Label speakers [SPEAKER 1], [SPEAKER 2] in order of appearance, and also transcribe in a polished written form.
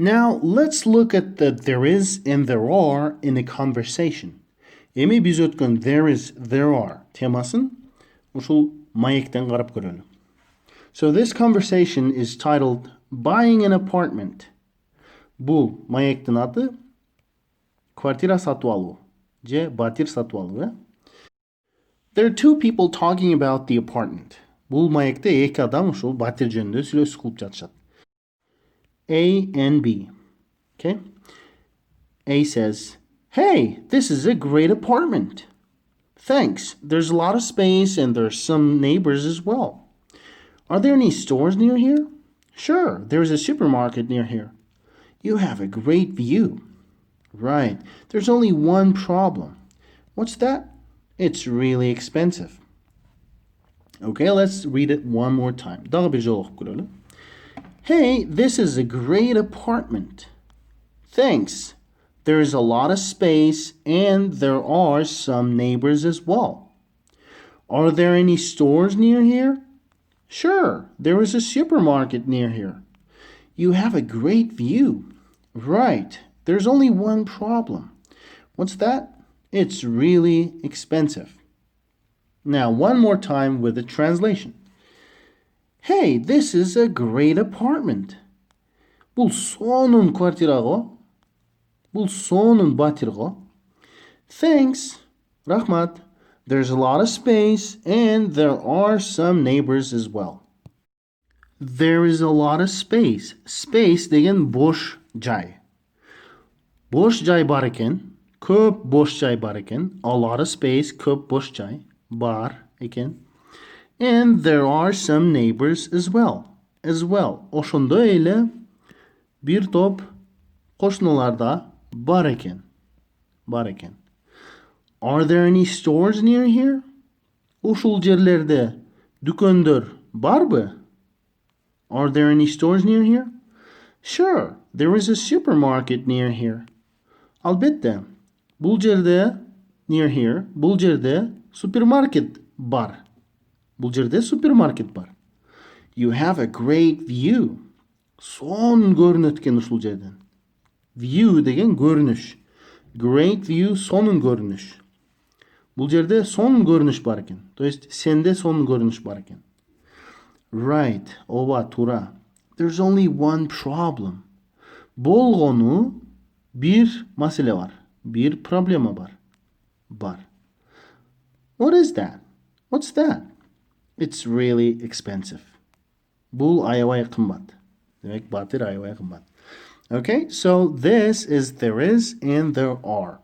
[SPEAKER 1] Now let's look at the there is and there are in a conversation. Эми биз өткөн there is, there are темасын ушул маектен карап көрөлү. So this conversation is titled Buying an Apartment. Бул маектин аты квартира сатып алуу же батир сатып алуу. There are two people talking about the apartment. Бул маекте эки адам ушул батир жөнүндө сүйлөшүп кылып жатышат. A and B. Okay? A says, "Hey, this is a great apartment. Thanks. There's a lot of space and there's some neighbors as well. Are there any stores near here? Sure, there's a supermarket near here. You have a great view. Right. There's only one problem. What's that? It's really expensive." Okay, let's read it one more time. Дагы бир жолу окуп көрөлү. Hey, this is a great apartment. Thanks. There's a lot of space and there are some neighbors as well. Are there any stores near here? Sure, there is a supermarket near here. You have a great view. Right, there's only one problem. What's that? It's really expensive. Now, one more time with the translation. Hey, this is a great apartment. Бул сонун квартира го. Бул сонун батир го. Thanks. Рахмат. There's a lot of space and there are some neighbors as well. There is a lot of space. Space деген бош жай. Бош жай бар экен. Көп бош жай бар экен. A lot of space, көп бош жай бар экен. And there are some neighbors as well. As well. Ошондой эле бир топ кошуналар да бар экен. Бар экен. Are there any stores near here? Ушул жерлерде дүкөндөр барбы? Are there any stores near here? Sure, there is a supermarket near here. Албетте, бул жерде near here, бул жерде супермаркет бар. Бул жерде супермаркет бар. You have a great view. Сонун көрүнөт экен ушул жерден. View деген көрүнүш. Great view сонун көрүнүш. Бул жерде сонун көрүнүш бар экен. То есть сенде сонун көрүнүш бар экен. Right, ооба, туура. There's only one problem. Болгону бир маселе бар. Бир проблема бар. Бар. What is that? What's that? It's really expensive. Бул аябай кымбат. Демек, батир аябай кымбат. Okay, so this is there is and there are.